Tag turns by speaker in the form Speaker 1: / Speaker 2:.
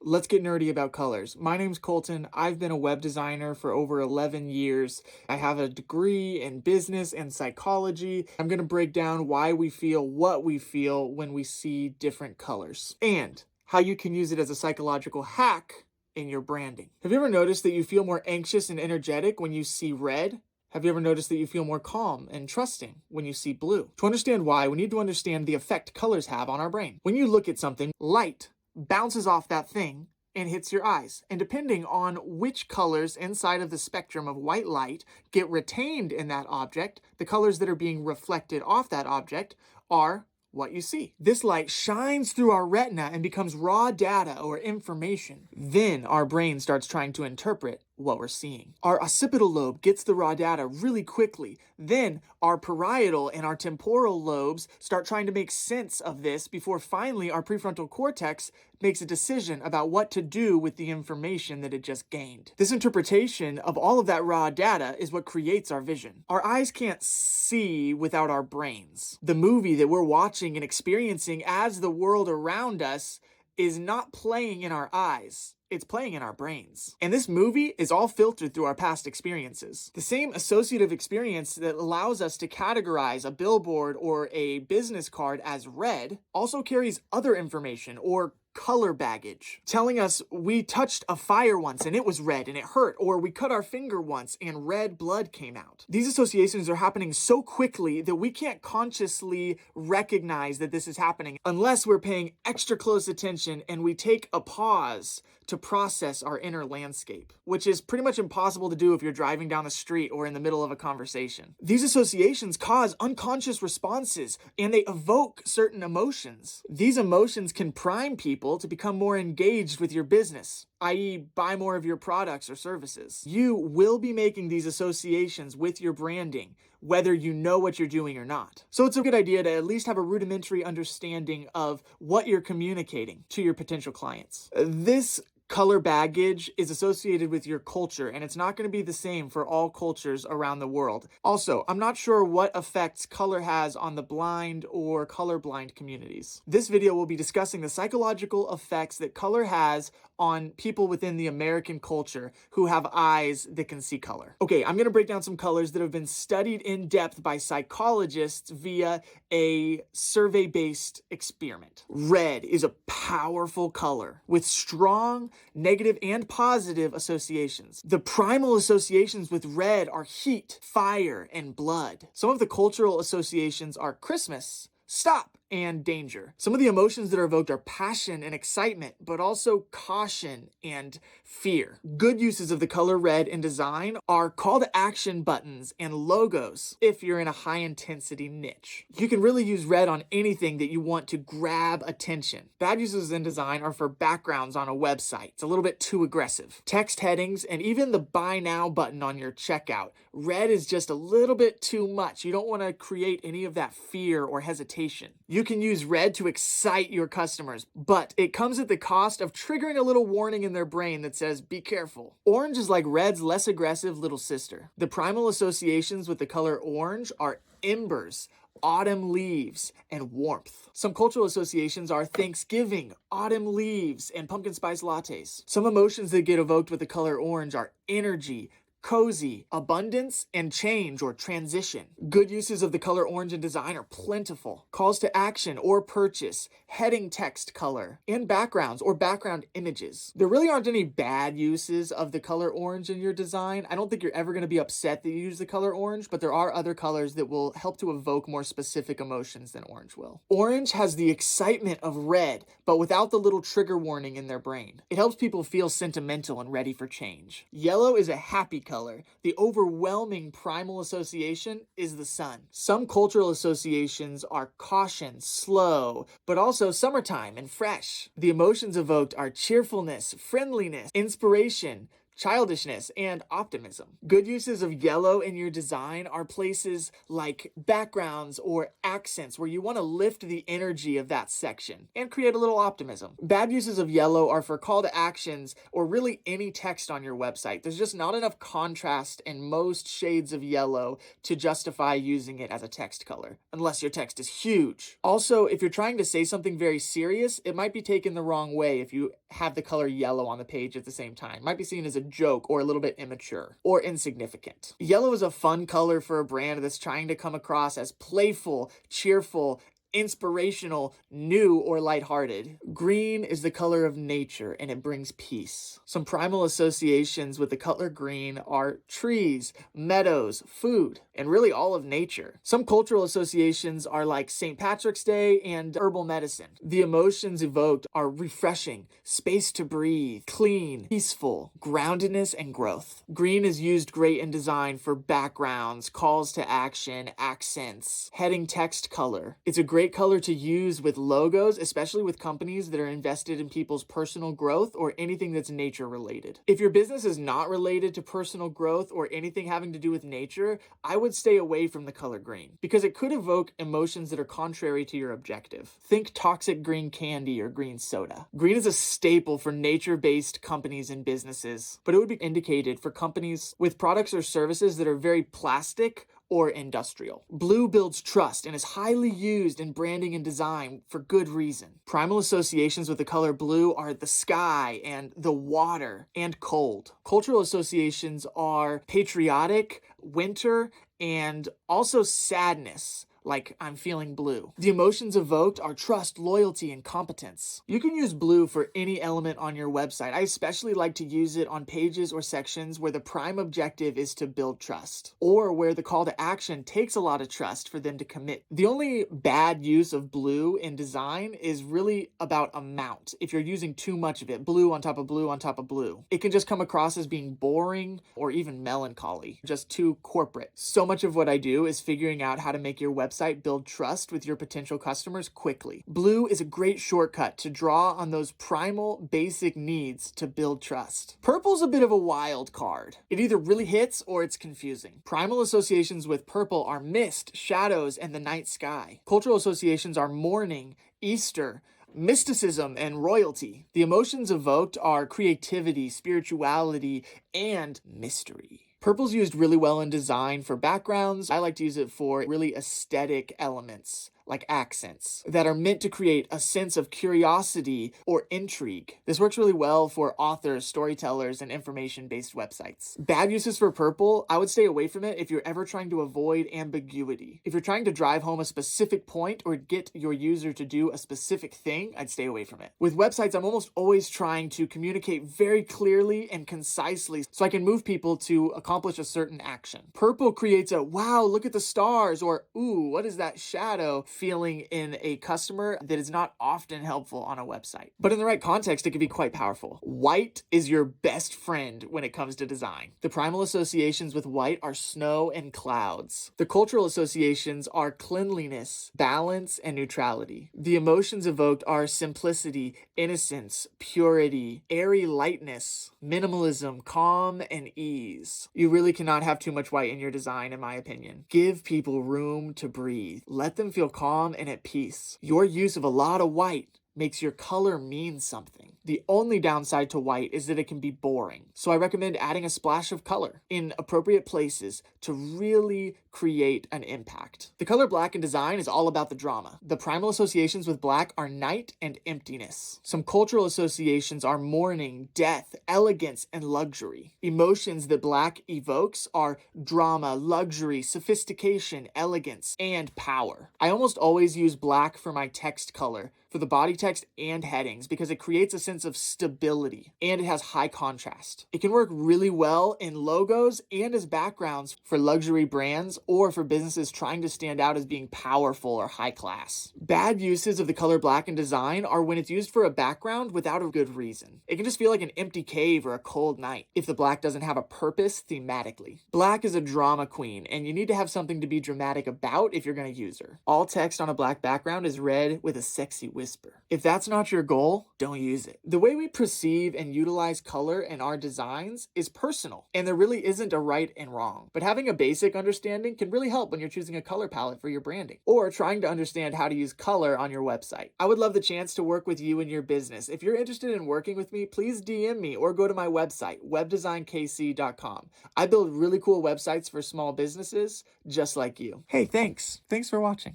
Speaker 1: Let's get nerdy about colors. My name's Colton. I've been a web designer for over 11 years. I have a degree in business and psychology. I'm going to break down why we feel what we feel when we see different colors and how you can use it as a psychological hack in your branding. Have you ever noticed that you feel more anxious and energetic when you see red? Have you ever noticed that you feel more calm and trusting when you see blue? To understand why, we need to understand the effect colors have on our brain. When you look at something, light bounces off that thing and hits your eyes. And depending on which colors inside of the spectrum of white light get retained in that object, the colors that are being reflected off that object are what you see. This light shines through our retina and becomes raw data or information. Then our brain starts trying to interpret what we're seeing. Our occipital lobe gets the raw data really quickly. Then our parietal and our temporal lobes start trying to make sense of this before finally our prefrontal cortex makes a decision about what to do with the information that it just gained. This interpretation of all of that raw data is what creates our vision. Our eyes can't see without our brains. The movie that we're watching and experiencing as the world around us is not playing in our eyes. It's playing in our brains. And this movie is all filtered through our past experiences. The same associative experience that allows us to categorize a billboard or a business card as red also carries other information or color baggage, telling us we touched a fire once and it was red and it hurt, or we cut our finger once and red blood came out. These associations are happening so quickly that we can't consciously recognize that this is happening unless we're paying extra close attention and we take a pause to process our inner landscape, which is pretty much impossible to do if you're driving down the street or in the middle of a conversation. These associations cause unconscious responses and they evoke certain emotions. These emotions can prime people to become more engaged with your business, i.e. buy more of your products or services. You will be making these associations with your branding, whether you know what you're doing or not. So it's a good idea to at least have a rudimentary understanding of what you're communicating to your potential clients. This color baggage is associated with your culture, and it's not going to be the same for all cultures around the world. Also, I'm not sure what effects color has on the blind or colorblind communities. This video will be discussing the psychological effects that color has on people within the American culture who have eyes that can see color. Okay, I'm going to break down some colors that have been studied in depth by psychologists via a survey-based experiment. Red is a powerful color with strong negative and positive associations. The primal associations with red are heat, fire, and blood. Some of the cultural associations are Christmas, stop, and danger. Some of the emotions that are evoked are passion and excitement, but also caution and fear. Good uses of the color red in design are call to action buttons and logos if you're in a high intensity niche. You can really use red on anything that you want to grab attention. Bad uses in design are for backgrounds on a website. It's a little bit too aggressive. Text headings and even the buy now button on your checkout. Red is just a little bit too much. You don't want to create any of that fear or hesitation. You can use red to excite your customers, but it comes at the cost of triggering a little warning in their brain that says, be careful. Orange is like red's less aggressive little sister. The primal associations with the color orange are embers, autumn leaves, and warmth. Some cultural associations are Thanksgiving, autumn leaves, and pumpkin spice lattes. Some emotions that get evoked with the color orange are energy, cozy, abundance, and change or transition. Good uses of the color orange in design are plentiful. Calls to action or purchase, heading text color, and backgrounds or background images. There really aren't any bad uses of the color orange in your design. I don't think you're ever going to be upset that you use the color orange, but there are other colors that will help to evoke more specific emotions than orange will. Orange has the excitement of red, but without the little trigger warning in their brain. It helps people feel sentimental and ready for change. Yellow is a happy color. The overwhelming primal association is the sun. Some cultural associations are caution, slow, but also summertime and fresh. The emotions evoked are cheerfulness, friendliness, inspiration, childishness, and optimism. Good uses of yellow in your design are places like backgrounds or accents where you want to lift the energy of that section and create a little optimism. Bad uses of yellow are for call to actions or really any text on your website. There's just not enough contrast in most shades of yellow to justify using it as a text color, unless your text is huge. Also, if you're trying to say something very serious, it might be taken the wrong way if you have the color yellow on the page at the same time. Might be seen as a joke or a little bit immature or insignificant. Yellow is a fun color for a brand that's trying to come across as playful, cheerful, inspirational, new, or lighthearted. Green is the color of nature and it brings peace. Some primal associations with the color green are trees, meadows, food, and really all of nature. Some cultural associations are like St. Patrick's Day and herbal medicine. The emotions evoked are refreshing, space to breathe, clean, peaceful, groundedness, and growth. Green is used great in design for backgrounds, calls to action, accents, heading text color. It's a great color to use with logos, especially with companies that are invested in people's personal growth or anything that's nature related. If your business is not related to personal growth or anything having to do with nature, I would stay away from the color green because it could evoke emotions that are contrary to your objective. Think toxic green candy or green soda. Green is a staple for nature-based companies and businesses, but it would be indicated for companies with products or services that are very plastic or industrial. Blue builds trust and is highly used in branding and design for good reason. Primal associations with the color blue are the sky and the water and cold. Cultural associations are patriotic, winter, and also sadness. Like I'm feeling blue. The emotions evoked are trust, loyalty, and competence. You can use blue for any element on your website. I especially like to use it on pages or sections where the prime objective is to build trust, or where the call to action takes a lot of trust for them to commit. The only bad use of blue in design is really about amount. If you're using too much of it, blue on top of blue on top of blue, it can just come across as being boring or even melancholy, just too corporate. So much of what I do is figuring out how to make your website build trust with your potential customers quickly. Blue is a great shortcut to draw on those primal basic needs to build trust. Purple's a bit of a wild card. It either really hits or it's confusing. Primal associations with purple are mist, shadows, and the night sky. Cultural associations are morning, Easter, mysticism, and royalty. The emotions evoked are creativity, spirituality, and mystery. Purple's used really well in design for backgrounds. I like to use it for really aesthetic elements, like accents, that are meant to create a sense of curiosity or intrigue. This works really well for authors, storytellers, and information-based websites. Bad uses for purple, I would stay away from it if you're ever trying to avoid ambiguity. If you're trying to drive home a specific point or get your user to do a specific thing, I'd stay away from it. With websites, I'm almost always trying to communicate very clearly and concisely so I can move people to accomplish a certain action. Purple creates a, wow, look at the stars, or, ooh, what is that shadow feeling in a customer that is not often helpful on a website. But in the right context, it can be quite powerful. White is your best friend when it comes to design. The primal associations with white are snow and clouds. The cultural associations are cleanliness, balance, and neutrality. The emotions evoked are simplicity, innocence, purity, airy lightness, minimalism, calm, and ease. You really cannot have too much white in your design, in my opinion. Give people room to breathe. Let them feel calm and at peace. Your use of a lot of white makes your color mean something. The only downside to white is that it can be boring. So I recommend adding a splash of color in appropriate places to really create an impact. The color black in design is all about the drama. The primal associations with black are night and emptiness. Some cultural associations are mourning, death, elegance, and luxury. Emotions that black evokes are drama, luxury, sophistication, elegance, and power. I almost always use black for my text color, for the body text and headings, because it creates a sense of stability and it has high contrast. It can work really well in logos and as backgrounds for luxury brands or for businesses trying to stand out as being powerful or high class. Bad uses of the color black in design are when it's used for a background without a good reason. It can just feel like an empty cave or a cold night if the black doesn't have a purpose thematically. Black is a drama queen, and you need to have something to be dramatic about if you're going to use her. All text on a black background is read with a sexy whisper. If that's not your goal, don't use it. The way we perceive and utilize color in our designs is personal, and there really isn't a right and wrong. But having a basic understanding can really help when you're choosing a color palette for your branding or trying to understand how to use color on your website. I would love the chance to work with you and your business. If you're interested in working with me, please DM me or go to my website, webdesignkc.com. I build really cool websites for small businesses just like you. Hey, thanks. Thanks for watching.